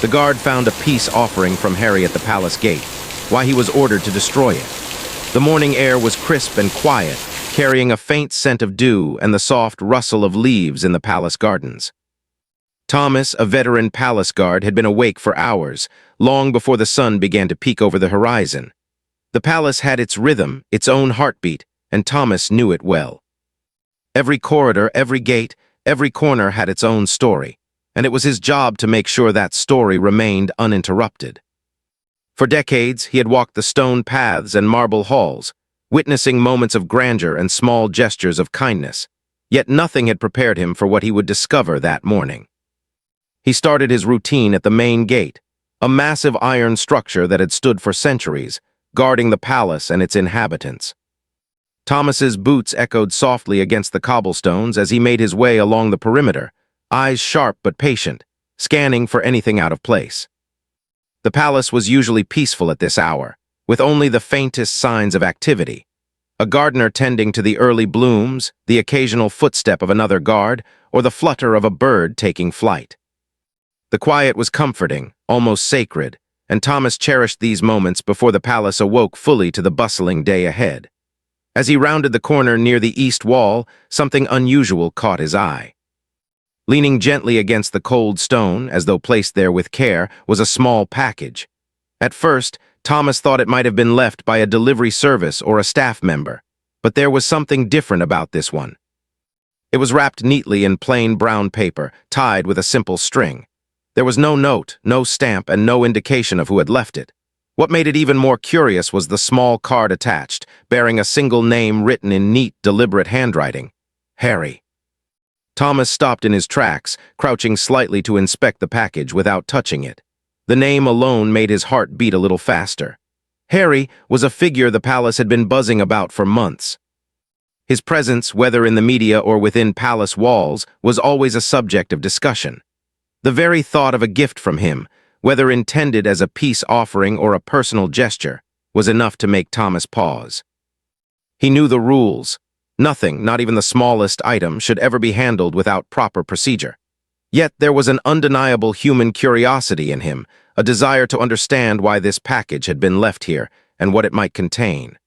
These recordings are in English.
The guard found a peace offering from Harry at the palace gate, why he was ordered to destroy it. The morning air was crisp and quiet, carrying a faint scent of dew and the soft rustle of leaves in the palace gardens. Thomas, a veteran palace guard, had been awake for hours, long before the sun began to peek over the horizon. The palace had its rhythm, its own heartbeat, and Thomas knew it well. Every corridor, every gate, every corner had its own story, and it was his job to make sure that story remained uninterrupted. For decades, he had walked the stone paths and marble halls, witnessing moments of grandeur and small gestures of kindness, yet nothing had prepared him for what he would discover that morning. He started his routine at the main gate, a massive iron structure that had stood for centuries, guarding the palace and its inhabitants. Thomas's boots echoed softly against the cobblestones as he made his way along the perimeter, eyes sharp but patient, scanning for anything out of place. The palace was usually peaceful at this hour, with only the faintest signs of activity. A gardener tending to the early blooms, the occasional footstep of another guard, or the flutter of a bird taking flight. The quiet was comforting, almost sacred, and Thomas cherished these moments before the palace awoke fully to the bustling day ahead. As he rounded the corner near the east wall, something unusual caught his eye. Leaning gently against the cold stone, as though placed there with care, was a small package. At first, Thomas thought it might have been left by a delivery service or a staff member, but there was something different about this one. It was wrapped neatly in plain brown paper, tied with a simple string. There was no note, no stamp, and no indication of who had left it. What made it even more curious was the small card attached, bearing a single name written in neat, deliberate handwriting: Harry. Thomas stopped in his tracks, crouching slightly to inspect the package without touching it. The name alone made his heart beat a little faster. Harry was a figure the palace had been buzzing about for months. His presence, whether in the media or within palace walls, was always a subject of discussion. The very thought of a gift from him, whether intended as a peace offering or a personal gesture, was enough to make Thomas pause. He knew the rules. Nothing, not even the smallest item, should ever be handled without proper procedure. Yet there was an undeniable human curiosity in him, a desire to understand why this package had been left here and what it might contain.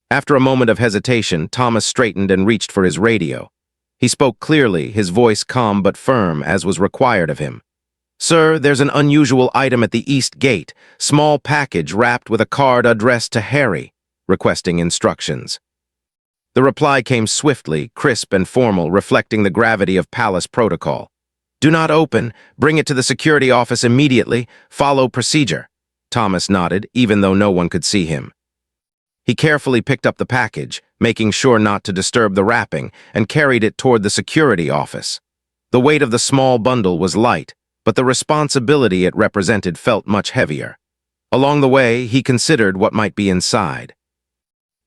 After a moment of hesitation, Thomas straightened and reached for his radio. He spoke clearly, his voice calm but firm, as was required of him. "Sir, there's an unusual item at the east gate, small package wrapped with a card addressed to Harry, requesting instructions." The reply came swiftly, crisp and formal, reflecting the gravity of palace protocol. "Do not open. Bring it to the security office immediately. Follow procedure." Thomas nodded, even though no one could see him. He carefully picked up the package, making sure not to disturb the wrapping, and carried it toward the security office. The weight of the small bundle was light, but the responsibility it represented felt much heavier. Along the way, he considered what might be inside.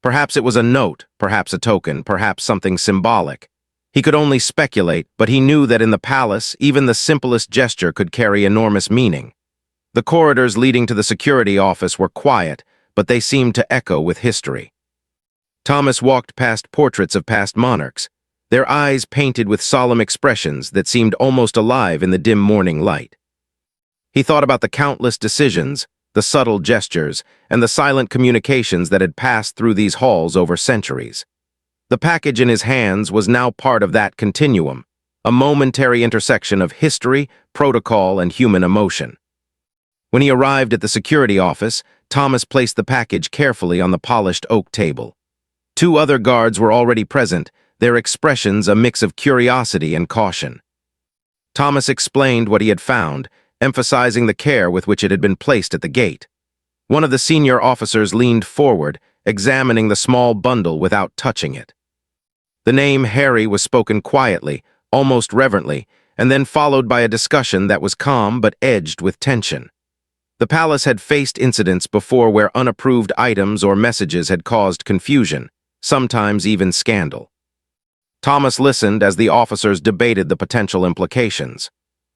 Perhaps it was a note, perhaps a token, perhaps something symbolic. He could only speculate, but he knew that in the palace, even the simplest gesture could carry enormous meaning. The corridors leading to the security office were quiet, but they seemed to echo with history. Thomas walked past portraits of past monarchs, their eyes painted with solemn expressions that seemed almost alive in the dim morning light. He thought about the countless decisions, the subtle gestures, and the silent communications that had passed through these halls over centuries. The package in his hands was now part of that continuum, a momentary intersection of history, protocol, and human emotion. When he arrived at the security office, Thomas placed the package carefully on the polished oak table. 2 other guards were already present, their expressions a mix of curiosity and caution. Thomas explained what he had found, emphasizing the care with which it had been placed at the gate. One of the senior officers leaned forward, examining the small bundle without touching it. The name Harry was spoken quietly, almost reverently, and then followed by a discussion that was calm but edged with tension. The palace had faced incidents before where unapproved items or messages had caused confusion, sometimes even scandal. Thomas listened as the officers debated the potential implications.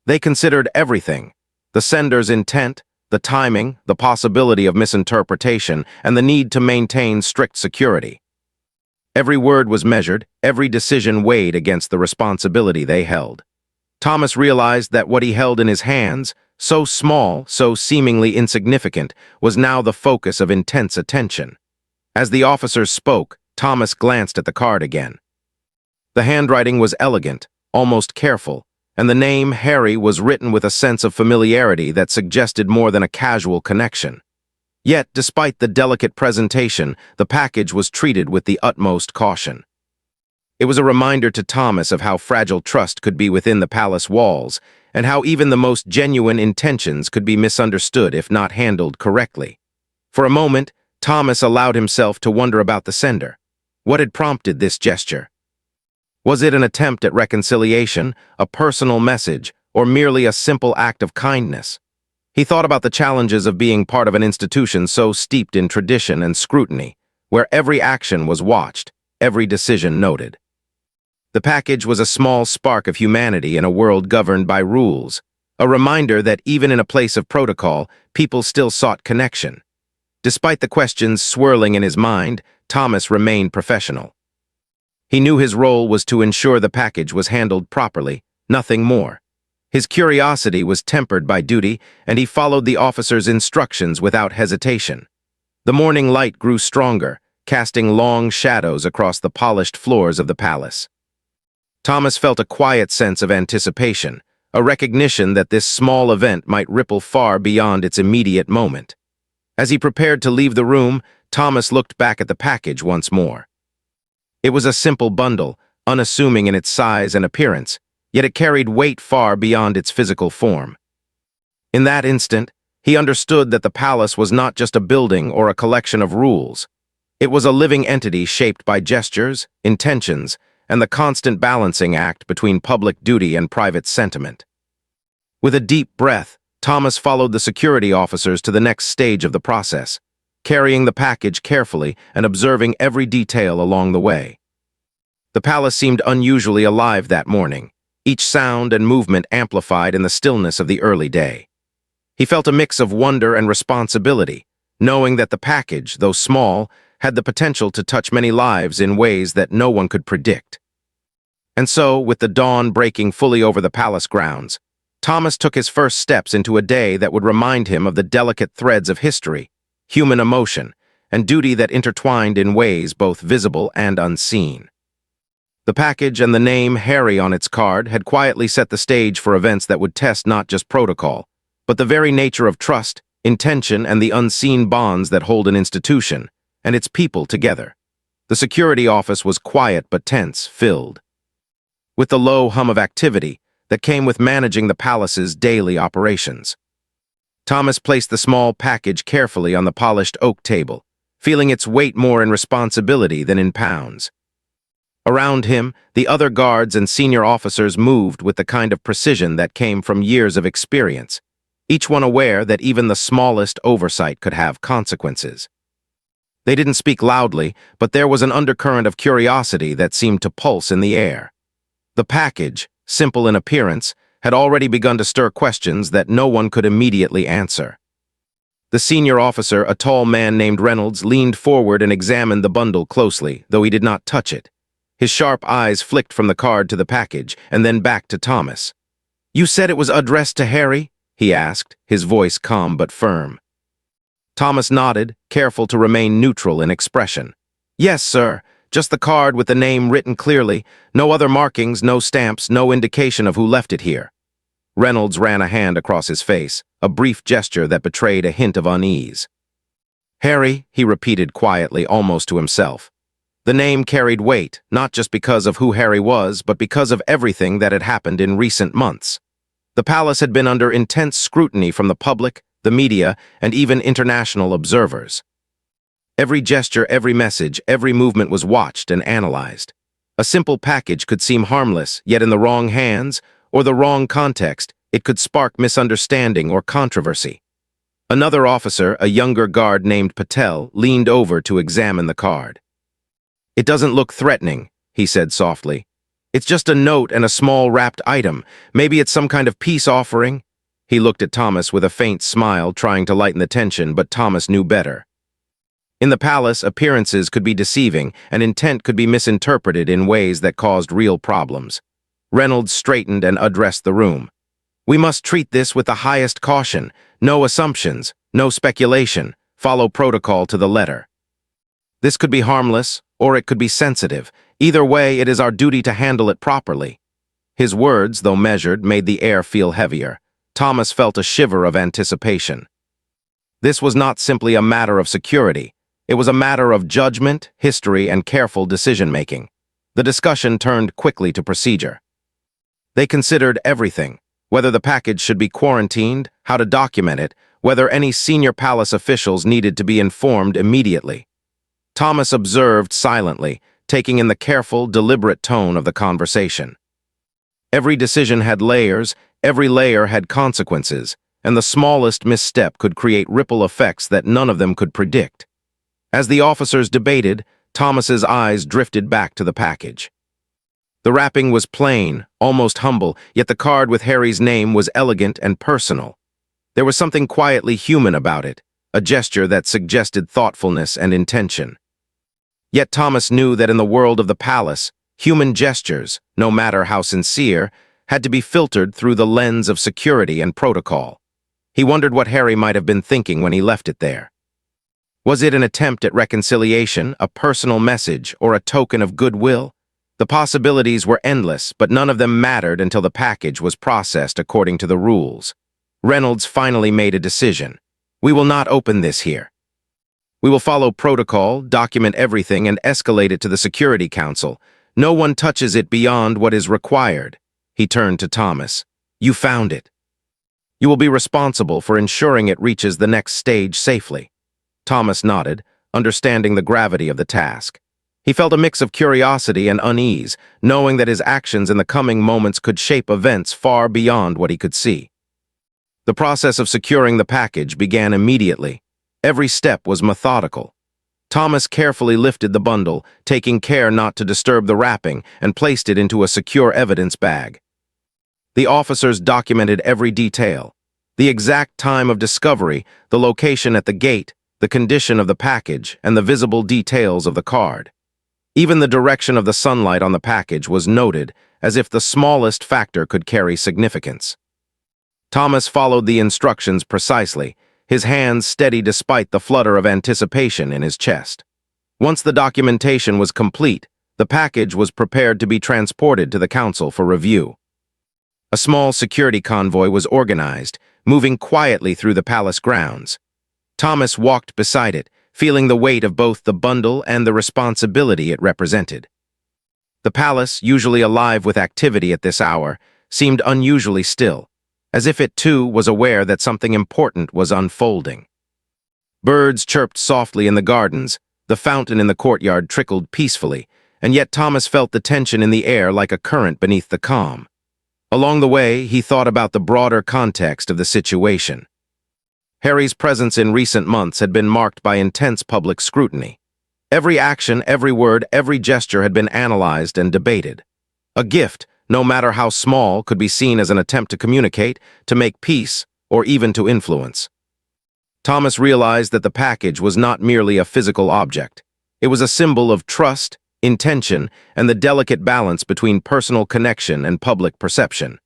They considered everything: the sender's intent, the timing, the possibility of misinterpretation, and the need to maintain strict security. Every word was measured, every decision weighed against the responsibility they held. Thomas realized that what he held in his hands, so small, so seemingly insignificant, was now the focus of intense attention. As the officers spoke, Thomas glanced at the card again. The handwriting was elegant, almost careful, and the name Harry was written with a sense of familiarity that suggested more than a casual connection. Yet, despite the delicate presentation, the package was treated with the utmost caution. It was a reminder to Thomas of how fragile trust could be within the palace walls, and how even the most genuine intentions could be misunderstood if not handled correctly. For a moment, Thomas allowed himself to wonder about the sender. What had prompted this gesture? Was it an attempt at reconciliation, a personal message, or merely a simple act of kindness? He thought about the challenges of being part of an institution so steeped in tradition and scrutiny, where every action was watched, every decision noted. The package was a small spark of humanity in a world governed by rules, a reminder that even in a place of protocol, people still sought connection. Despite the questions swirling in his mind, Thomas remained professional. He knew his role was to ensure the package was handled properly, nothing more. His curiosity was tempered by duty, and he followed the officer's instructions without hesitation. The morning light grew stronger, casting long shadows across the polished floors of the palace. Thomas felt a quiet sense of anticipation, a recognition that this small event might ripple far beyond its immediate moment. As he prepared to leave the room, Thomas looked back at the package once more. It was a simple bundle, unassuming in its size and appearance, yet it carried weight far beyond its physical form. In that instant, he understood that the palace was not just a building or a collection of rules. It was a living entity shaped by gestures, intentions, and the constant balancing act between public duty and private sentiment. With a deep breath, Thomas followed the security officers to the next stage of the process, carrying the package carefully and observing every detail along the way. The palace seemed unusually alive that morning, each sound and movement amplified in the stillness of the early day. He felt a mix of wonder and responsibility, knowing that the package, though small, had the potential to touch many lives in ways that no one could predict. And so, with the dawn breaking fully over the palace grounds, Thomas took his first steps into a day that would remind him of the delicate threads of history, human emotion, and duty that intertwined in ways both visible and unseen. The package and the name Harry on its card had quietly set the stage for events that would test not just protocol, but the very nature of trust, intention, and the unseen bonds that hold an institution and its people together. The security office was quiet but tense, filled with the low hum of activity that came with managing the palace's daily operations. Thomas placed the small package carefully on the polished oak table, feeling its weight more in responsibility than in pounds. Around him, the other guards and senior officers moved with the kind of precision that came from years of experience, each one aware that even the smallest oversight could have consequences. They didn't speak loudly, but there was an undercurrent of curiosity that seemed to pulse in the air. The package, simple in appearance, had already begun to stir questions that no one could immediately answer. The senior officer, a tall man named Reynolds, leaned forward and examined the bundle closely, though he did not touch it. His sharp eyes flicked from the card to the package, and then back to Thomas. "You said it was addressed to Harry?" he asked, his voice calm but firm. Thomas nodded, careful to remain neutral in expression. "Yes, sir. Just the card with the name written clearly. No other markings, no stamps, no indication of who left it here." Reynolds ran a hand across his face, a brief gesture that betrayed a hint of unease. "Harry," he repeated quietly, almost to himself. The name carried weight, not just because of who Harry was, but because of everything that had happened in recent months. The palace had been under intense scrutiny from the public, the media, and even international observers. Every gesture, every message, every movement was watched and analyzed. A simple package could seem harmless, yet in the wrong hands, or the wrong context, it could spark misunderstanding or controversy. Another officer, a younger guard named Patel, leaned over to examine the card. "It doesn't look threatening," he said softly. "It's just a note and a small wrapped item. Maybe it's some kind of peace offering?" He looked at Thomas with a faint smile, trying to lighten the tension, but Thomas knew better. In the palace, appearances could be deceiving, and intent could be misinterpreted in ways that caused real problems. Reynolds straightened and addressed the room. We must treat this with the highest caution. No assumptions, no speculation. Follow protocol to the letter. This could be harmless, or it could be sensitive. Either way, it is our duty to handle it properly. His words, though measured, made the air feel heavier. Thomas felt a shiver of anticipation. This was not simply a matter of security. It was a matter of judgment, history, and careful decision-making. The discussion turned quickly to procedure. They considered everything, whether the package should be quarantined, how to document it, whether any senior palace officials needed to be informed immediately. Thomas observed silently, taking in the careful, deliberate tone of the conversation. Every decision had layers, every layer had consequences, and the smallest misstep could create ripple effects that none of them could predict. As the officers debated, Thomas's eyes drifted back to the package. The wrapping was plain, almost humble, yet the card with Harry's name was elegant and personal. There was something quietly human about it, a gesture that suggested thoughtfulness and intention. Yet Thomas knew that in the world of the palace, human gestures, no matter how sincere, had to be filtered through the lens of security and protocol. He wondered what Harry might have been thinking when he left it there. Was it an attempt at reconciliation, a personal message, or a token of goodwill? The possibilities were endless, but none of them mattered until the package was processed according to the rules. Reynolds finally made a decision. We will not open this here. We will follow protocol, document everything, and escalate it to the Security Council. No one touches it beyond what is required. He turned to Thomas. You found it. You will be responsible for ensuring it reaches the next stage safely. Thomas nodded, understanding the gravity of the task. He felt a mix of curiosity and unease, knowing that his actions in the coming moments could shape events far beyond what he could see. The process of securing the package began immediately. Every step was methodical. Thomas carefully lifted the bundle, taking care not to disturb the wrapping, and placed it into a secure evidence bag. The officers documented every detail: the exact time of discovery, the location at the gate, the condition of the package, and the visible details of the card. Even the direction of the sunlight on the package was noted, as if the smallest factor could carry significance. Thomas followed the instructions precisely, his hands steady despite the flutter of anticipation in his chest. Once the documentation was complete, the package was prepared to be transported to the council for review. A small security convoy was organized, moving quietly through the palace grounds. Thomas walked beside it, feeling the weight of both the bundle and the responsibility it represented. The palace, usually alive with activity at this hour, seemed unusually still, as if it too was aware that something important was unfolding. Birds chirped softly in the gardens, the fountain in the courtyard trickled peacefully, and yet Thomas felt the tension in the air like a current beneath the calm. Along the way, he thought about the broader context of the situation. Harry's presence in recent months had been marked by intense public scrutiny. Every action, every word, every gesture had been analyzed and debated. A gift, no matter how small, could be seen as an attempt to communicate, to make peace, or even to influence. Thomas realized that the package was not merely a physical object. It was a symbol of trust, intention, and the delicate balance between personal connection and public perception.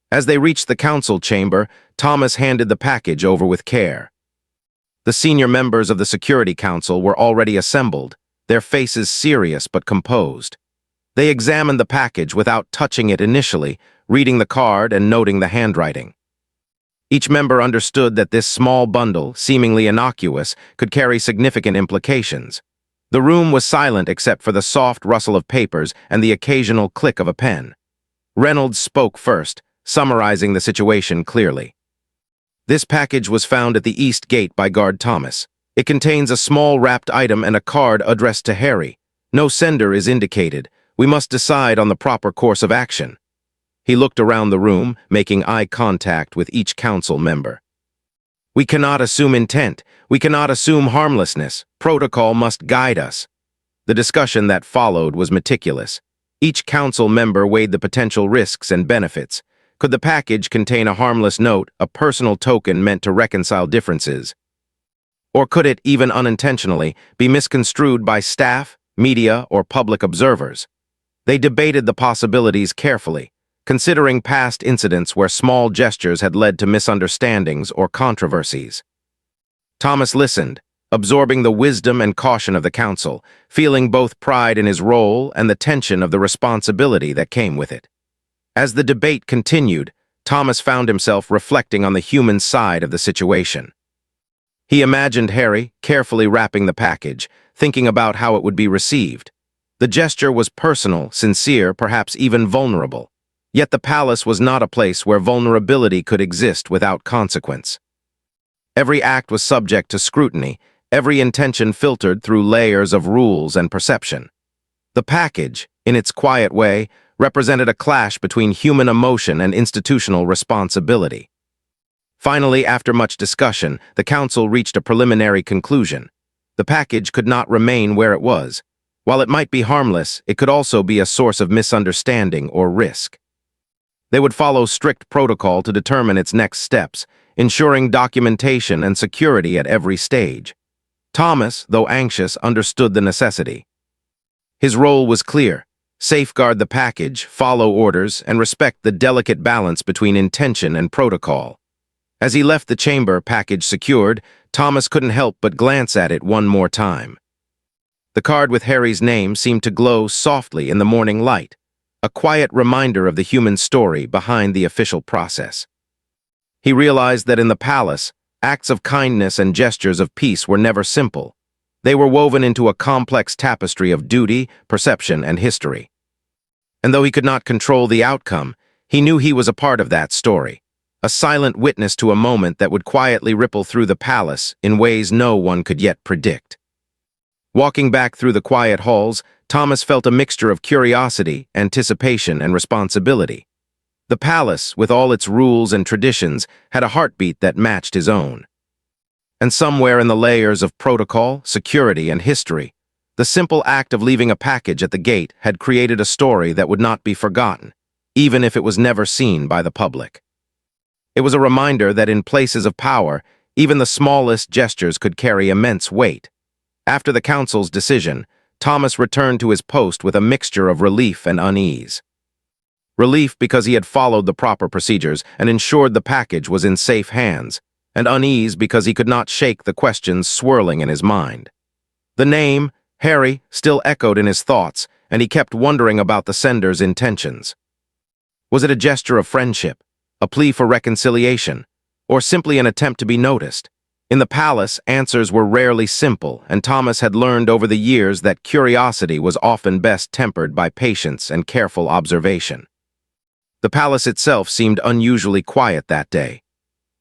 As they reached the council chamber, Thomas handed the package over with care. The senior members of the Security Council were already assembled, their faces serious but composed. They examined the package without touching it initially, reading the card and noting the handwriting. Each member understood that this small bundle, seemingly innocuous, could carry significant implications. The room was silent except for the soft rustle of papers and the occasional click of a pen. Reynolds spoke first, summarizing the situation clearly. This package was found at the East Gate by Guard Thomas. It contains a small wrapped item and a card addressed to Harry. No sender is indicated. We must decide on the proper course of action. He looked around the room, making eye contact with each council member. We cannot assume intent. We cannot assume harmlessness. Protocol must guide us. The discussion that followed was meticulous. Each council member weighed the potential risks and benefits. Could the package contain a harmless note, a personal token meant to reconcile differences? Or could it, even unintentionally, be misconstrued by staff, media, or public observers? They debated the possibilities carefully, considering past incidents where small gestures had led to misunderstandings or controversies. Thomas listened, absorbing the wisdom and caution of the council, feeling both pride in his role and the tension of the responsibility that came with it. As the debate continued, Thomas found himself reflecting on the human side of the situation. He imagined Harry carefully wrapping the package, thinking about how it would be received. The gesture was personal, sincere, perhaps even vulnerable. Yet the palace was not a place where vulnerability could exist without consequence. Every act was subject to scrutiny, every intention filtered through layers of rules and perception. The package, in its quiet way, represented a clash between human emotion and institutional responsibility. Finally, after much discussion, the council reached a preliminary conclusion. The package could not remain where it was. While it might be harmless, it could also be a source of misunderstanding or risk. They would follow strict protocol to determine its next steps, ensuring documentation and security at every stage. Thomas, though anxious, understood the necessity. His role was clear: safeguard the package, follow orders, and respect the delicate balance between intention and protocol. As he left the chamber, package secured, Thomas couldn't help but glance at it one more time. The card with Harry's name seemed to glow softly in the morning light, a quiet reminder of the human story behind the official process. He realized that in the palace, acts of kindness and gestures of peace were never simple. They were woven into a complex tapestry of duty, perception, and history. And though he could not control the outcome, he knew he was a part of that story, a silent witness to a moment that would quietly ripple through the palace in ways no one could yet predict. Walking back through the quiet halls, Thomas felt a mixture of curiosity, anticipation, and responsibility. The palace, with all its rules and traditions, had a heartbeat that matched his own. And somewhere in the layers of protocol, security, and history, the simple act of leaving a package at the gate had created a story that would not be forgotten, even if it was never seen by the public. It was a reminder that in places of power, even the smallest gestures could carry immense weight. After the council's decision, Thomas returned to his post with a mixture of relief and unease. Relief because he had followed the proper procedures and ensured the package was in safe hands, and unease because he could not shake the questions swirling in his mind. The name, Harry, still echoed in his thoughts, and he kept wondering about the sender's intentions. Was it a gesture of friendship, a plea for reconciliation, or simply an attempt to be noticed? In the palace, answers were rarely simple, and Thomas had learned over the years that curiosity was often best tempered by patience and careful observation. The palace itself seemed unusually quiet that day.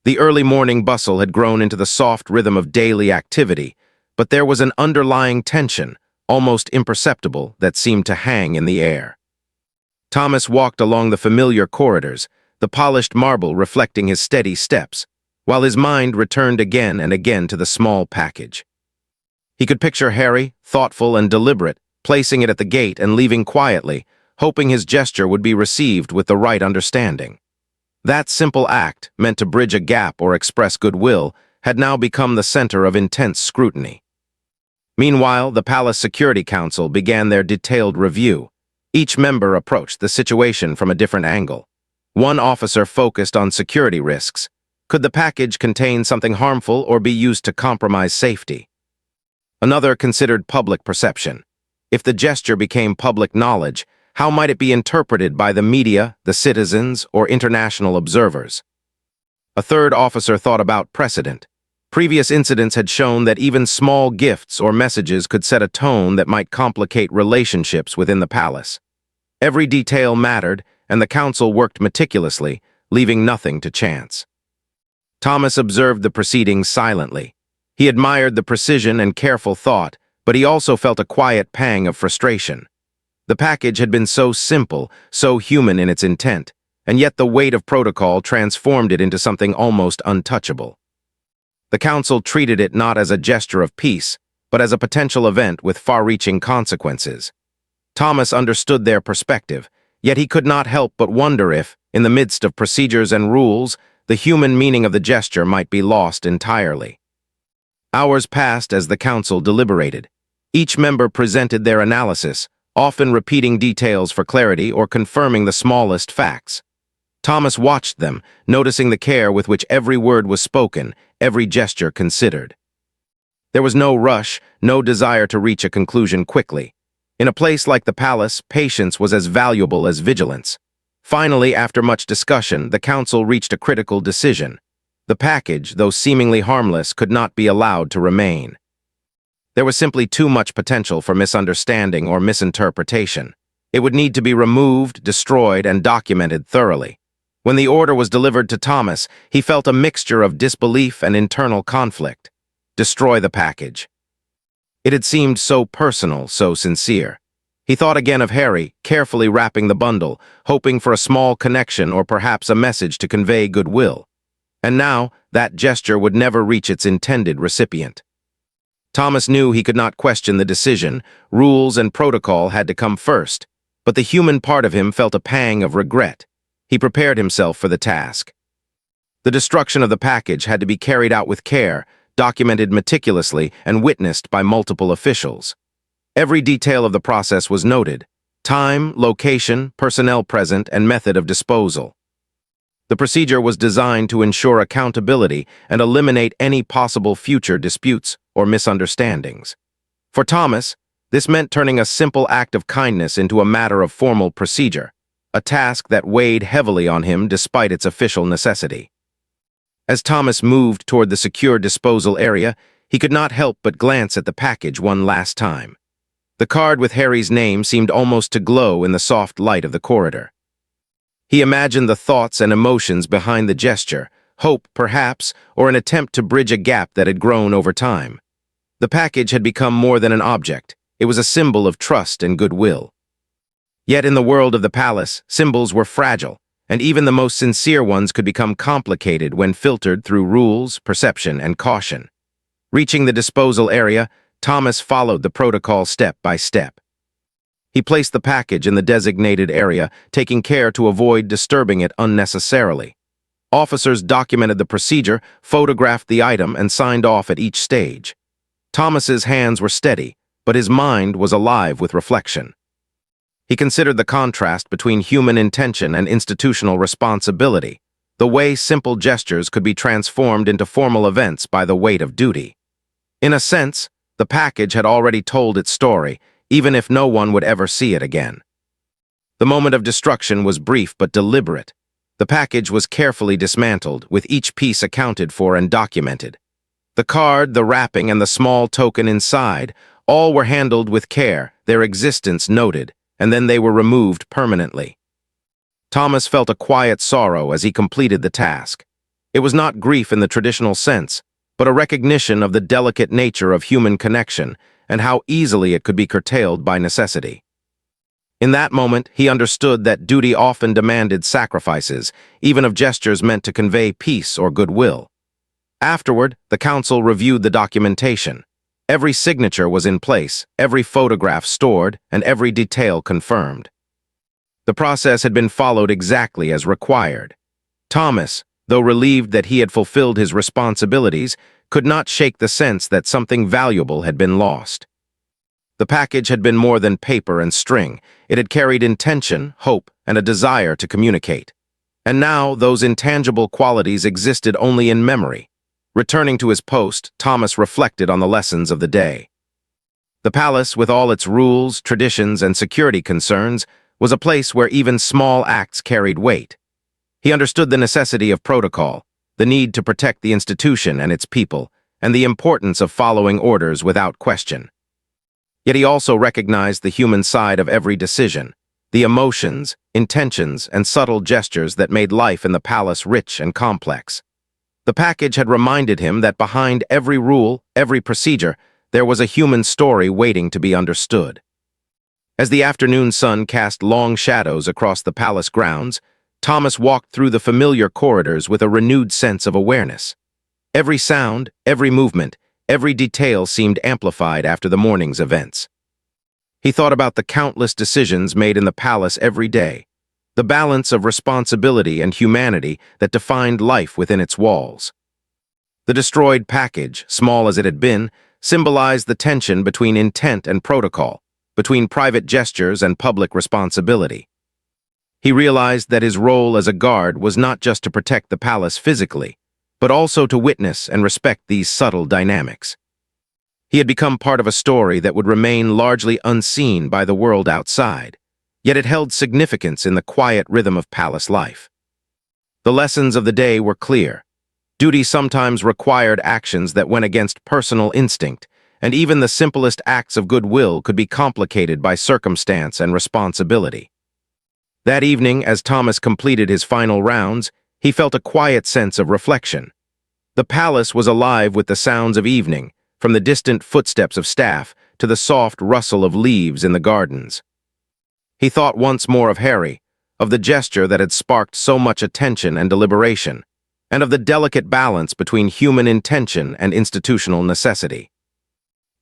The early morning bustle had grown into the soft rhythm of daily activity, but there was an underlying tension, almost imperceptible, that seemed to hang in the air. Thomas walked along the familiar corridors, the polished marble reflecting his steady steps, while his mind returned again and again to the small package. He could picture Harry, thoughtful and deliberate, placing it at the gate and leaving quietly, hoping his gesture would be received with the right understanding. That simple act, meant to bridge a gap or express goodwill, had now become the center of intense scrutiny. Meanwhile, the Palace Security Council began their detailed review. Each member approached the situation from a different angle. One officer focused on security risks. Could the package contain something harmful or be used to compromise safety? Another considered public perception. If the gesture became public knowledge, how might it be interpreted by the media, the citizens, or international observers? A third officer thought about precedent. Previous incidents had shown that even small gifts or messages could set a tone that might complicate relationships within the palace. Every detail mattered, and the council worked meticulously, leaving nothing to chance. Thomas observed the proceedings silently. He admired the precision and careful thought, but he also felt a quiet pang of frustration. The package had been so simple, so human in its intent, and yet the weight of protocol transformed it into something almost untouchable. The council treated it not as a gesture of peace, but as a potential event with far-reaching consequences. Thomas understood their perspective, yet he could not help but wonder if, in the midst of procedures and rules, the human meaning of the gesture might be lost entirely. Hours passed as the council deliberated. Each member presented their analysis, often repeating details for clarity or confirming the smallest facts. Thomas watched them, noticing the care with which every word was spoken, every gesture considered. There was no rush, no desire to reach a conclusion quickly. In a place like the palace, patience was as valuable as vigilance. Finally, after much discussion, the council reached a critical decision. The package, though seemingly harmless, could not be allowed to remain. There was simply too much potential for misunderstanding or misinterpretation. It would need to be removed, destroyed, and documented thoroughly. When the order was delivered to Thomas, he felt a mixture of disbelief and internal conflict. Destroy the package. It had seemed so personal, so sincere. He thought again of Harry, carefully wrapping the bundle, hoping for a small connection or perhaps a message to convey goodwill. And now, that gesture would never reach its intended recipient. Thomas knew he could not question the decision. Rules and protocol had to come first, but the human part of him felt a pang of regret. He prepared himself for the task. The destruction of the package had to be carried out with care, documented meticulously, and witnessed by multiple officials. Every detail of the process was noted: time, location, personnel present, and method of disposal. The procedure was designed to ensure accountability and eliminate any possible future disputes or misunderstandings. For Thomas, this meant turning a simple act of kindness into a matter of formal procedure, a task that weighed heavily on him despite its official necessity. As Thomas moved toward the secure disposal area, he could not help but glance at the package one last time. The card with Harry's name seemed almost to glow in the soft light of the corridor. He imagined the thoughts and emotions behind the gesture, hope, perhaps, or an attempt to bridge a gap that had grown over time. The package had become more than an object. It was a symbol of trust and goodwill. Yet in the world of the palace, symbols were fragile, and even the most sincere ones could become complicated when filtered through rules, perception, and caution. Reaching the disposal area, Thomas followed the protocol step by step. He placed the package in the designated area, taking care to avoid disturbing it unnecessarily. Officers documented the procedure, photographed the item, and signed off at each stage. Thomas's hands were steady, but his mind was alive with reflection. He considered the contrast between human intention and institutional responsibility, the way simple gestures could be transformed into formal events by the weight of duty. In a sense, the package had already told its story, even if no one would ever see it again. The moment of destruction was brief but deliberate. The package was carefully dismantled, with each piece accounted for and documented. The card, the wrapping, and the small token inside, all were handled with care, their existence noted, and then they were removed permanently. Thomas felt a quiet sorrow as he completed the task. It was not grief in the traditional sense, but a recognition of the delicate nature of human connection and how easily it could be curtailed by necessity. In that moment, he understood that duty often demanded sacrifices, even of gestures meant to convey peace or goodwill. Afterward, the council reviewed the documentation. Every signature was in place, every photograph stored, and every detail confirmed. The process had been followed exactly as required. Thomas, though relieved that he had fulfilled his responsibilities, could not shake the sense that something valuable had been lost. The package had been more than paper and string. It had carried intention, hope, and a desire to communicate. And now those intangible qualities existed only in memory. Returning to his post, Thomas reflected on the lessons of the day. The palace, with all its rules, traditions, and security concerns, was a place where even small acts carried weight. He understood the necessity of protocol, the need to protect the institution and its people, and the importance of following orders without question. Yet he also recognized the human side of every decision, the emotions, intentions, and subtle gestures that made life in the palace rich and complex. The package had reminded him that behind every rule, every procedure, there was a human story waiting to be understood. As the afternoon sun cast long shadows across the palace grounds, Thomas walked through the familiar corridors with a renewed sense of awareness. Every sound, every movement, every detail seemed amplified after the morning's events. He thought about the countless decisions made in the palace every day, the balance of responsibility and humanity that defined life within its walls. The destroyed package, small as it had been, symbolized the tension between intent and protocol, between private gestures and public responsibility. He realized that his role as a guard was not just to protect the palace physically, but also to witness and respect these subtle dynamics. He had become part of a story that would remain largely unseen by the world outside, yet it held significance in the quiet rhythm of palace life. The lessons of the day were clear. Duty sometimes required actions that went against personal instinct, and even the simplest acts of goodwill could be complicated by circumstance and responsibility. That evening, as Thomas completed his final rounds, he felt a quiet sense of reflection. The palace was alive with the sounds of evening, from the distant footsteps of staff to the soft rustle of leaves in the gardens. He thought once more of Harry, of the gesture that had sparked so much attention and deliberation, and of the delicate balance between human intention and institutional necessity.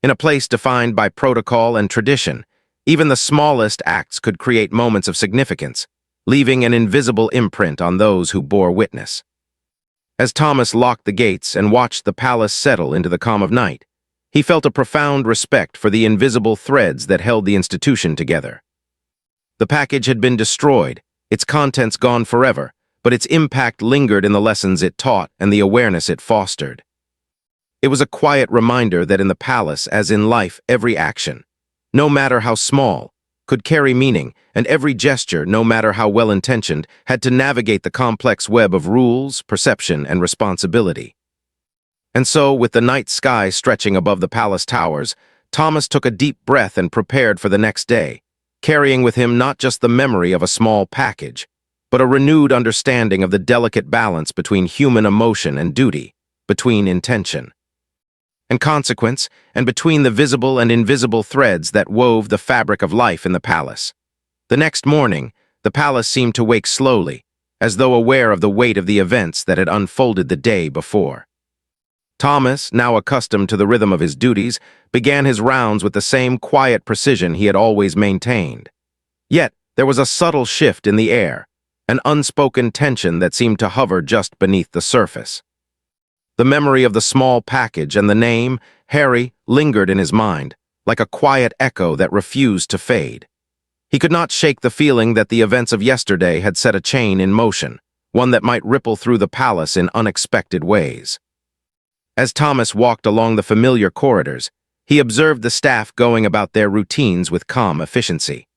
In a place defined by protocol and tradition, even the smallest acts could create moments of significance, leaving an invisible imprint on those who bore witness. As Thomas locked the gates and watched the palace settle into the calm of night, he felt a profound respect for the invisible threads that held the institution together. The package had been destroyed, its contents gone forever, but its impact lingered in the lessons it taught and the awareness it fostered. It was a quiet reminder that in the palace, as in life, every action, no matter how small, could carry meaning, and every gesture, no matter how well-intentioned, had to navigate the complex web of rules, perception, and responsibility. And so, with the night sky stretching above the palace towers, Thomas took a deep breath and prepared for the next day, carrying with him not just the memory of a small package, but a renewed understanding of the delicate balance between human emotion and duty, between intention and consequence, and between the visible and invisible threads that wove the fabric of life in the palace. The next morning, the palace seemed to wake slowly, as though aware of the weight of the events that had unfolded the day before. Thomas, now accustomed to the rhythm of his duties, began his rounds with the same quiet precision he had always maintained. Yet, there was a subtle shift in the air, an unspoken tension that seemed to hover just beneath the surface. The memory of the small package and the name, Harry, lingered in his mind, like a quiet echo that refused to fade. He could not shake the feeling that the events of yesterday had set a chain in motion, one that might ripple through the palace in unexpected ways. As Thomas walked along the familiar corridors, he observed the staff going about their routines with calm efficiency.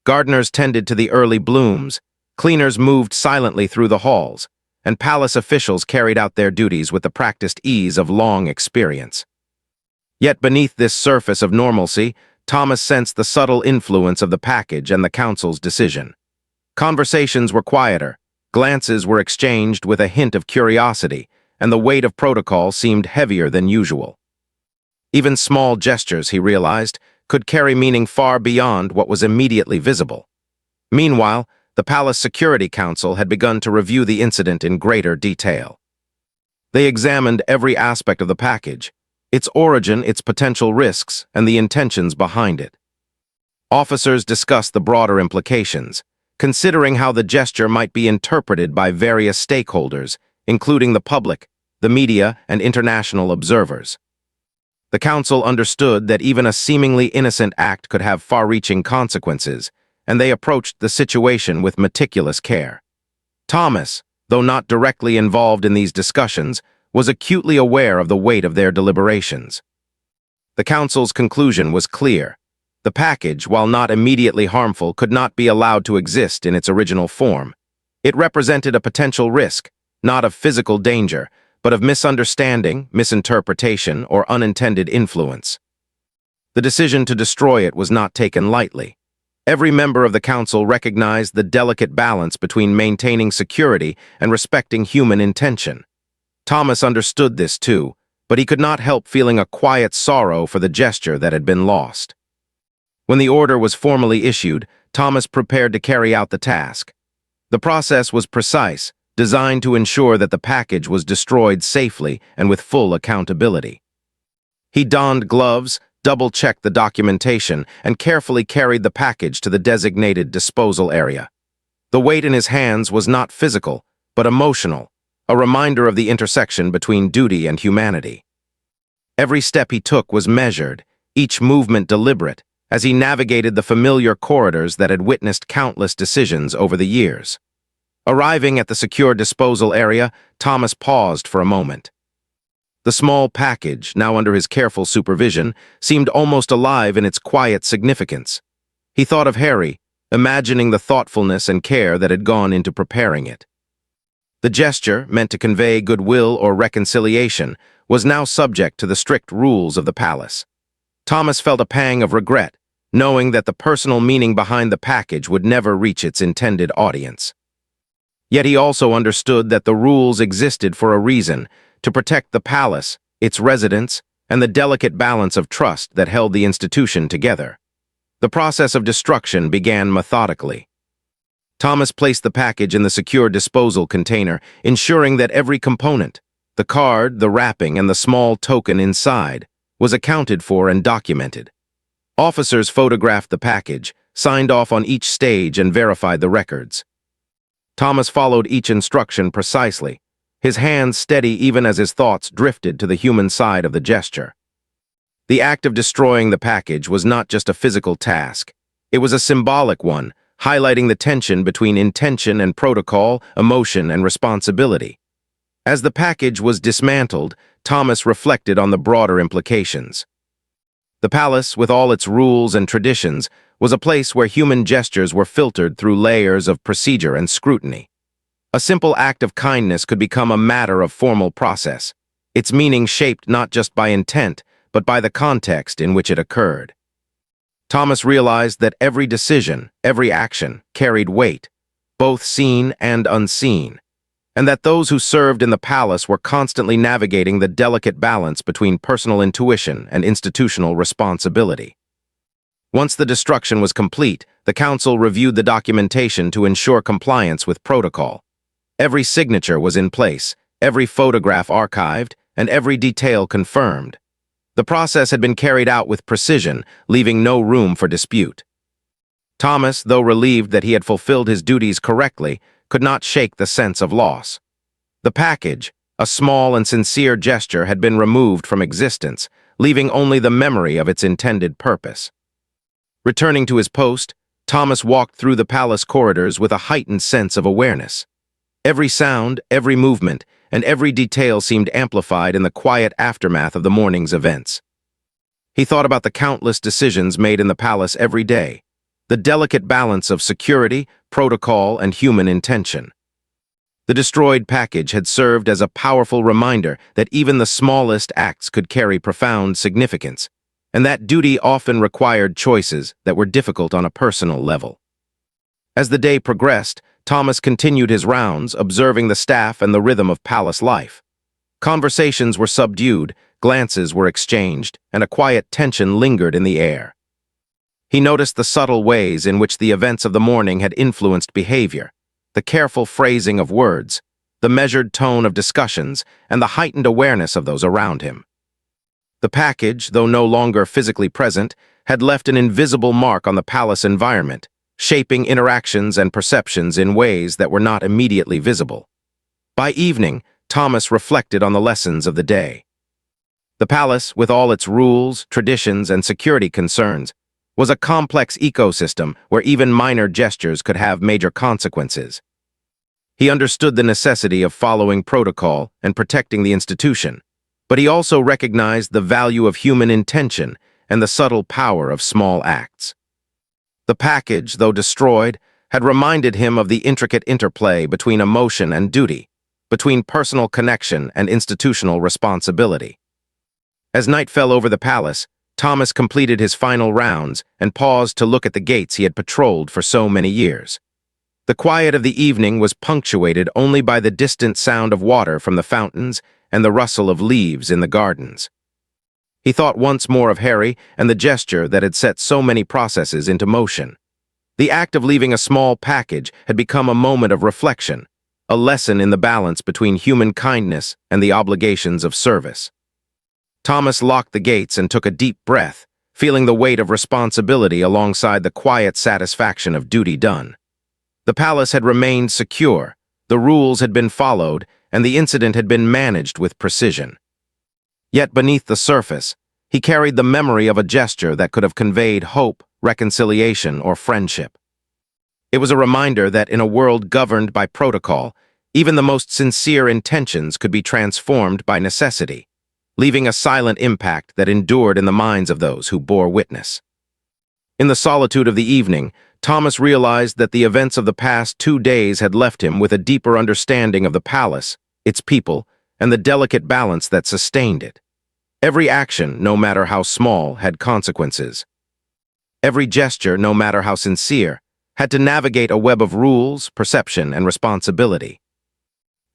Gardeners tended to the early blooms, cleaners moved silently through the halls, and palace officials carried out their duties with the practiced ease of long experience. Yet beneath this surface of normalcy, Thomas sensed the subtle influence of the package and the council's decision. Conversations were quieter, glances were exchanged with a hint of curiosity, and the weight of protocol seemed heavier than usual. Even small gestures, he realized, could carry meaning far beyond what was immediately visible. Meanwhile, the Palace Security Council had begun to review the incident in greater detail. They examined every aspect of the package, its origin, its potential risks, and the intentions behind it. Officers discussed the broader implications, considering how the gesture might be interpreted by various stakeholders, including the public, the media, and international observers. The council understood that even a seemingly innocent act could have far-reaching consequences, and they approached the situation with meticulous care. Thomas, though not directly involved in these discussions, was acutely aware of the weight of their deliberations. The council's conclusion was clear. The package, while not immediately harmful, could not be allowed to exist in its original form. It represented a potential risk, not of physical danger, but of misunderstanding, misinterpretation, or unintended influence. The decision to destroy it was not taken lightly. Every member of the council recognized the delicate balance between maintaining security and respecting human intention. Thomas understood this too, but he could not help feeling a quiet sorrow for the gesture that had been lost. When the order was formally issued, Thomas prepared to carry out the task. The process was precise, designed to ensure that the package was destroyed safely and with full accountability. He donned gloves, double-checked the documentation, and carefully carried the package to the designated disposal area. The weight in his hands was not physical, but emotional, a reminder of the intersection between duty and humanity. Every step he took was measured, each movement deliberate, as he navigated the familiar corridors that had witnessed countless decisions over the years. Arriving at the secure disposal area, Thomas paused for a moment. The small package, now under his careful supervision, seemed almost alive in its quiet significance. He thought of Harry, imagining the thoughtfulness and care that had gone into preparing it. The gesture, meant to convey goodwill or reconciliation, was now subject to the strict rules of the palace. Thomas felt a pang of regret, knowing that the personal meaning behind the package would never reach its intended audience. Yet he also understood that the rules existed for a reason, to protect the palace, its residents, and the delicate balance of trust that held the institution together. The process of destruction began methodically. Thomas placed the package in the secure disposal container, ensuring that every component, the card, the wrapping, and the small token inside, was accounted for and documented. Officers photographed the package, signed off on each stage, and verified the records. Thomas followed each instruction precisely, his hands steady even as his thoughts drifted to the human side of the gesture. The act of destroying the package was not just a physical task. It was a symbolic one, highlighting the tension between intention and protocol, emotion and responsibility. As the package was dismantled, Thomas reflected on the broader implications. The palace, with all its rules and traditions, was a place where human gestures were filtered through layers of procedure and scrutiny. A simple act of kindness could become a matter of formal process, its meaning shaped not just by intent, but by the context in which it occurred. Thomas realized that every decision, every action, carried weight, both seen and unseen, and that those who served in the palace were constantly navigating the delicate balance between personal intuition and institutional responsibility. Once the destruction was complete, the council reviewed the documentation to ensure compliance with protocol. Every signature was in place, every photograph archived, and every detail confirmed. The process had been carried out with precision, leaving no room for dispute. Thomas, though relieved that he had fulfilled his duties correctly, could not shake the sense of loss. The package, a small and sincere gesture, had been removed from existence, leaving only the memory of its intended purpose. Returning to his post, Thomas walked through the palace corridors with a heightened sense of awareness. Every sound, every movement, and every detail seemed amplified in the quiet aftermath of the morning's events. He thought about the countless decisions made in the palace every day, the delicate balance of security, protocol, and human intention. The destroyed package had served as a powerful reminder that even the smallest acts could carry profound significance, and that duty often required choices that were difficult on a personal level. As the day progressed, Thomas continued his rounds, observing the staff and the rhythm of palace life. Conversations were subdued, glances were exchanged, and a quiet tension lingered in the air. He noticed the subtle ways in which the events of the morning had influenced behavior, the careful phrasing of words, the measured tone of discussions, and the heightened awareness of those around him. The package, though no longer physically present, had left an invisible mark on the palace environment, shaping interactions and perceptions in ways that were not immediately visible. By evening, Thomas reflected on the lessons of the day. The palace, with all its rules, traditions, and security concerns, was a complex ecosystem where even minor gestures could have major consequences. He understood the necessity of following protocol and protecting the institution, but he also recognized the value of human intention and the subtle power of small acts. The package, though destroyed, had reminded him of the intricate interplay between emotion and duty, between personal connection and institutional responsibility. As night fell over the palace, Thomas completed his final rounds and paused to look at the gates he had patrolled for so many years. The quiet of the evening was punctuated only by the distant sound of water from the fountains and the rustle of leaves in the gardens. He thought once more of Harry and the gesture that had set so many processes into motion. The act of leaving a small package had become a moment of reflection, a lesson in the balance between human kindness and the obligations of service. Thomas locked the gates and took a deep breath, feeling the weight of responsibility alongside the quiet satisfaction of duty done. The palace had remained secure, the rules had been followed, and the incident had been managed with precision. Yet beneath the surface, he carried the memory of a gesture that could have conveyed hope, reconciliation, or friendship. It was a reminder that in a world governed by protocol, even the most sincere intentions could be transformed by necessity, leaving a silent impact that endured in the minds of those who bore witness. In the solitude of the evening, Thomas realized that the events of the past 2 days had left him with a deeper understanding of the palace, its people, and the delicate balance that sustained it. Every action, no matter how small, had consequences. Every gesture, no matter how sincere, had to navigate a web of rules, perception, and responsibility.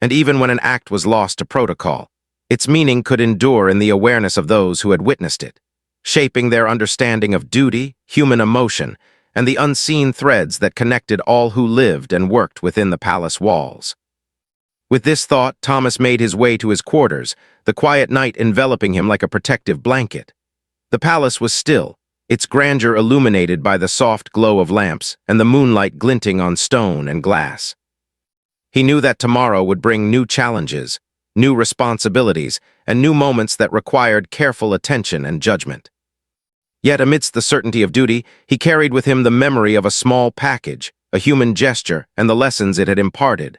And even when an act was lost to protocol, its meaning could endure in the awareness of those who had witnessed it, shaping their understanding of duty, human emotion, and the unseen threads that connected all who lived and worked within the palace walls. With this thought, Thomas made his way to his quarters, the quiet night enveloping him like a protective blanket. The palace was still, its grandeur illuminated by the soft glow of lamps and the moonlight glinting on stone and glass. He knew that tomorrow would bring new challenges, new responsibilities, and new moments that required careful attention and judgment. Yet amidst the certainty of duty, he carried with him the memory of a small package, a human gesture, and the lessons it had imparted.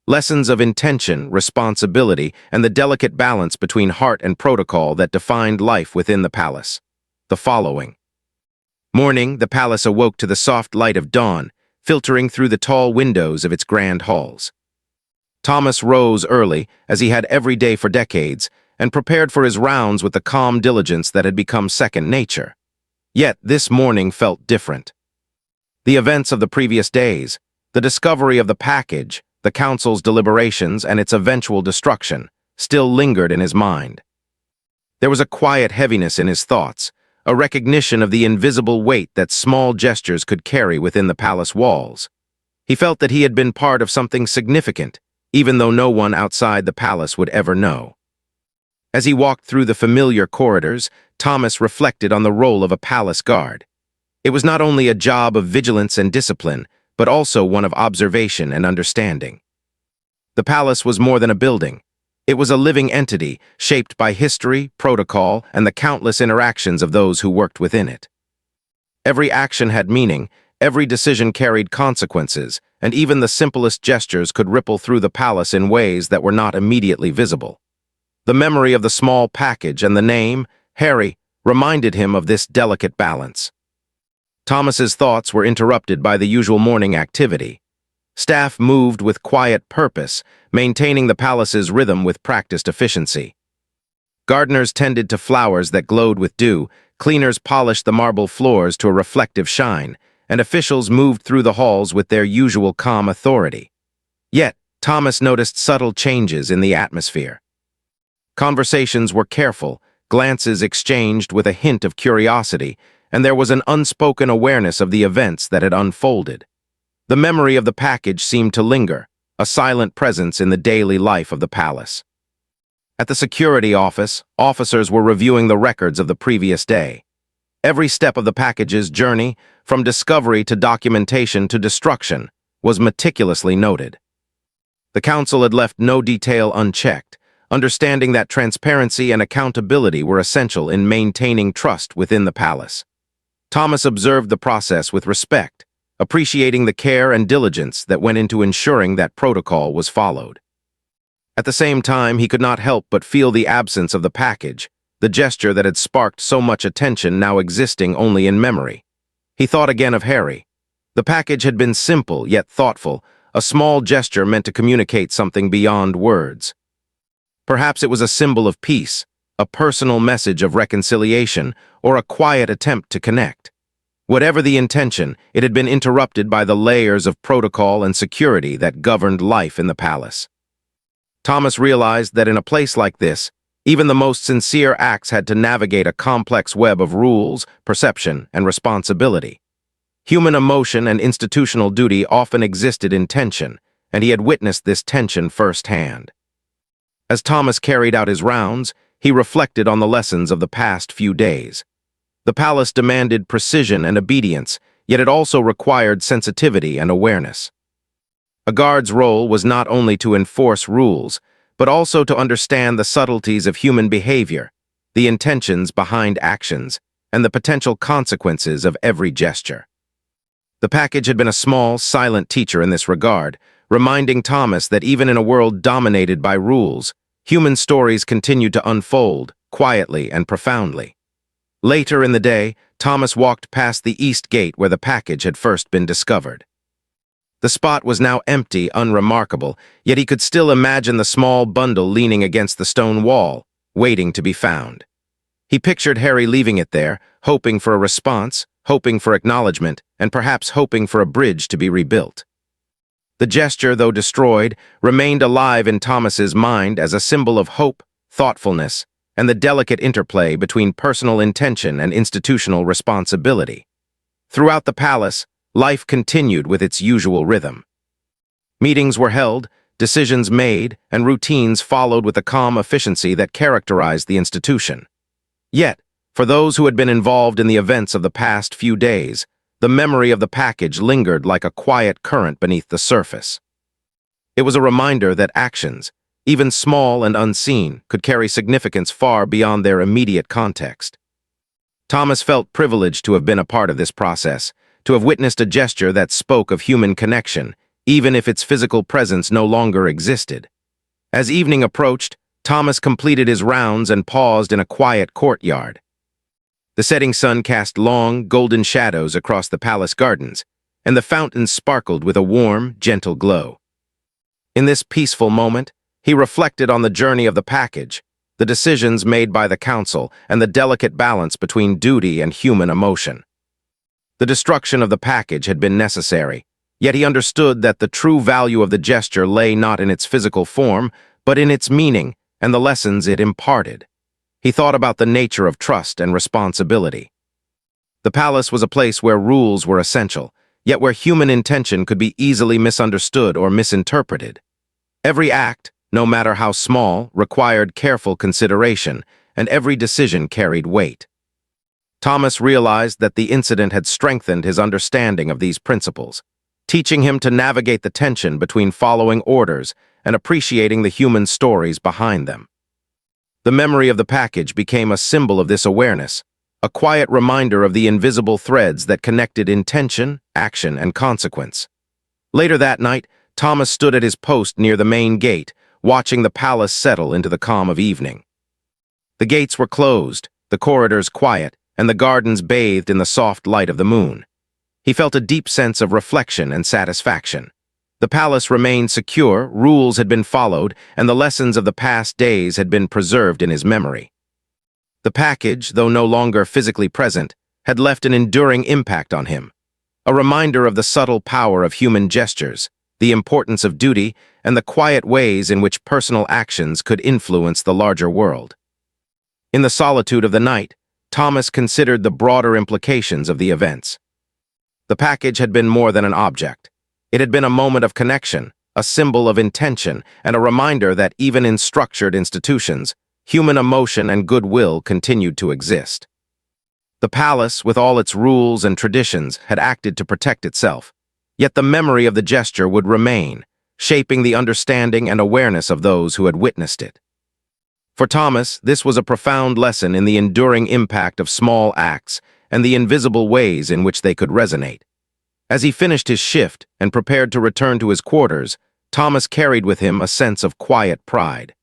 Lessons of intention, responsibility, and the delicate balance between heart and protocol that defined life within the palace. The following. Morning, the palace awoke to the soft light of dawn, filtering through the tall windows of its grand halls. Thomas rose early, as he had every day for decades, and prepared for his rounds with the calm diligence that had become second nature. Yet this morning felt different. The events of the previous days, the discovery of the package, the council's deliberations, and its eventual destruction, still lingered in his mind. There was a quiet heaviness in his thoughts, a recognition of the invisible weight that small gestures could carry within the palace walls. He felt that he had been part of something significant, even though no one outside the palace would ever know. As he walked through the familiar corridors, Thomas reflected on the role of a palace guard. It was not only a job of vigilance and discipline, but also one of observation and understanding. The palace was more than a building. It was a living entity, shaped by history, protocol, and the countless interactions of those who worked within it. Every action had meaning, every decision carried consequences, and even the simplest gestures could ripple through the palace in ways that were not immediately visible. The memory of the small package and the name, Harry, reminded him of this delicate balance. Thomas's thoughts were interrupted by the usual morning activity. Staff moved with quiet purpose, maintaining the palace's rhythm with practiced efficiency. Gardeners tended to flowers that glowed with dew, cleaners polished the marble floors to a reflective shine, and officials moved through the halls with their usual calm authority. Yet, Thomas noticed subtle changes in the atmosphere. Conversations were careful, glances exchanged with a hint of curiosity, and there was an unspoken awareness of the events that had unfolded. The memory of the package seemed to linger, a silent presence in the daily life of the palace. At the security office, officers were reviewing the records of the previous day. Every step of the package's journey, from discovery to documentation to destruction, was meticulously noted. The council had left no detail unchecked, understanding that transparency and accountability were essential in maintaining trust within the palace. Thomas observed the process with respect, appreciating the care and diligence that went into ensuring that protocol was followed. At the same time, he could not help but feel the absence of the package, the gesture that had sparked so much attention now existing only in memory. He thought again of Harry. The package had been simple yet thoughtful, a small gesture meant to communicate something beyond words. Perhaps it was a symbol of peace, a personal message of reconciliation, or a quiet attempt to connect. Whatever the intention, it had been interrupted by the layers of protocol and security that governed life in the palace. Thomas realized that in a place like this, even the most sincere acts had to navigate a complex web of rules, perception, and responsibility. Human emotion and institutional duty often existed in tension, and he had witnessed this tension firsthand. As Thomas carried out his rounds, he reflected on the lessons of the past few days. The palace demanded precision and obedience, yet it also required sensitivity and awareness. A guard's role was not only to enforce rules, but also to understand the subtleties of human behavior, the intentions behind actions, and the potential consequences of every gesture. The package had been a small, silent teacher in this regard, reminding Thomas that even in a world dominated by rules, human stories continued to unfold, quietly and profoundly. Later in the day, Thomas walked past the east gate where the package had first been discovered. The spot was now empty, unremarkable, yet he could still imagine the small bundle leaning against the stone wall, waiting to be found. He pictured Harry leaving it there, hoping for a response, hoping for acknowledgement, and perhaps hoping for a bridge to be rebuilt. The gesture, though destroyed, remained alive in Thomas's mind as a symbol of hope, thoughtfulness, and the delicate interplay between personal intention and institutional responsibility. Throughout the palace, life continued with its usual rhythm. Meetings were held, decisions made, and routines followed with the calm efficiency that characterized the institution. Yet, for those who had been involved in the events of the past few days, the memory of the package lingered like a quiet current beneath the surface. It was a reminder that actions, even small and unseen, could carry significance far beyond their immediate context. Thomas felt privileged to have been a part of this process, to have witnessed a gesture that spoke of human connection, even if its physical presence no longer existed. As evening approached, Thomas completed his rounds and paused in a quiet courtyard. The setting sun cast long, golden shadows across the palace gardens, and the fountains sparkled with a warm, gentle glow. In this peaceful moment, he reflected on the journey of the package, the decisions made by the council, and the delicate balance between duty and human emotion. The destruction of the package had been necessary, yet he understood that the true value of the gesture lay not in its physical form, but in its meaning and the lessons it imparted. He thought about the nature of trust and responsibility. The palace was a place where rules were essential, yet where human intention could be easily misunderstood or misinterpreted. Every act, no matter how small, required careful consideration, and every decision carried weight. Thomas realized that the incident had strengthened his understanding of these principles, teaching him to navigate the tension between following orders and appreciating the human stories behind them. The memory of the package became a symbol of this awareness, a quiet reminder of the invisible threads that connected intention, action, and consequence. Later that night, Thomas stood at his post near the main gate, watching the palace settle into the calm of evening. The gates were closed, the corridors quiet, and the gardens bathed in the soft light of the moon. He felt a deep sense of reflection and satisfaction. The palace remained secure, rules had been followed, and the lessons of the past days had been preserved in his memory. The package, though no longer physically present, had left an enduring impact on him, a reminder of the subtle power of human gestures, the importance of duty, and the quiet ways in which personal actions could influence the larger world. In the solitude of the night, Thomas considered the broader implications of the events. The package had been more than an object. It had been a moment of connection, a symbol of intention, and a reminder that even in structured institutions, human emotion and goodwill continued to exist. The palace, with all its rules and traditions, had acted to protect itself, yet the memory of the gesture would remain, shaping the understanding and awareness of those who had witnessed it. For Thomas, this was a profound lesson in the enduring impact of small acts and the invisible ways in which they could resonate. As he finished his shift and prepared to return to his quarters, Thomas carried with him a sense of quiet pride.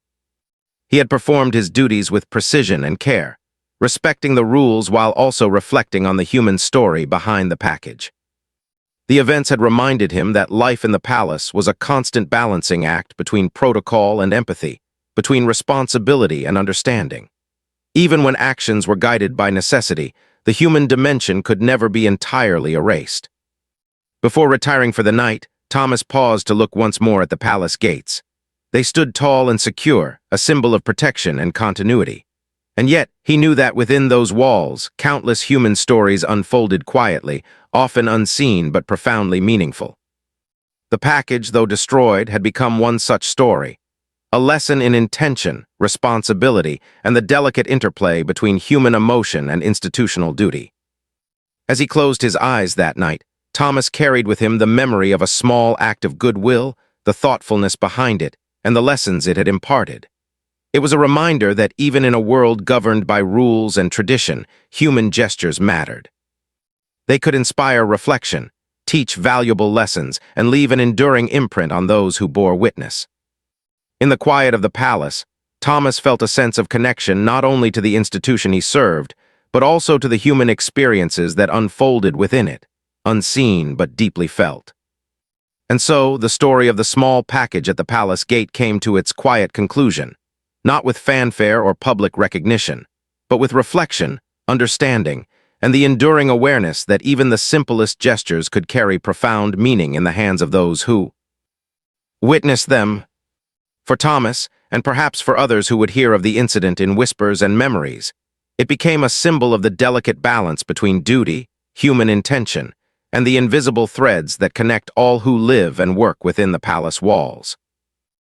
He had performed his duties with precision and care, respecting the rules while also reflecting on the human story behind the package. The events had reminded him that life in the palace was a constant balancing act between protocol and empathy, between responsibility and understanding. Even when actions were guided by necessity, the human dimension could never be entirely erased. Before retiring for the night, Thomas paused to look once more at the palace gates. They stood tall and secure, a symbol of protection and continuity. And yet, he knew that within those walls, countless human stories unfolded quietly, often unseen but profoundly meaningful. The package, though destroyed, had become one such story, a lesson in intention, responsibility, and the delicate interplay between human emotion and institutional duty. As he closed his eyes that night, Thomas carried with him the memory of a small act of goodwill, the thoughtfulness behind it, and the lessons it had imparted. It was a reminder that even in a world governed by rules and tradition, human gestures mattered. They could inspire reflection, teach valuable lessons, and leave an enduring imprint on those who bore witness. In the quiet of the palace, Thomas felt a sense of connection not only to the institution he served, but also to the human experiences that unfolded within it, unseen but deeply felt. And so, the story of the small package at the palace gate came to its quiet conclusion, not with fanfare or public recognition, but with reflection, understanding, and the enduring awareness that even the simplest gestures could carry profound meaning in the hands of those who witnessed them. For Thomas, and perhaps for others who would hear of the incident in whispers and memories, it became a symbol of the delicate balance between duty, human intention, and the invisible threads that connect all who live and work within the palace walls.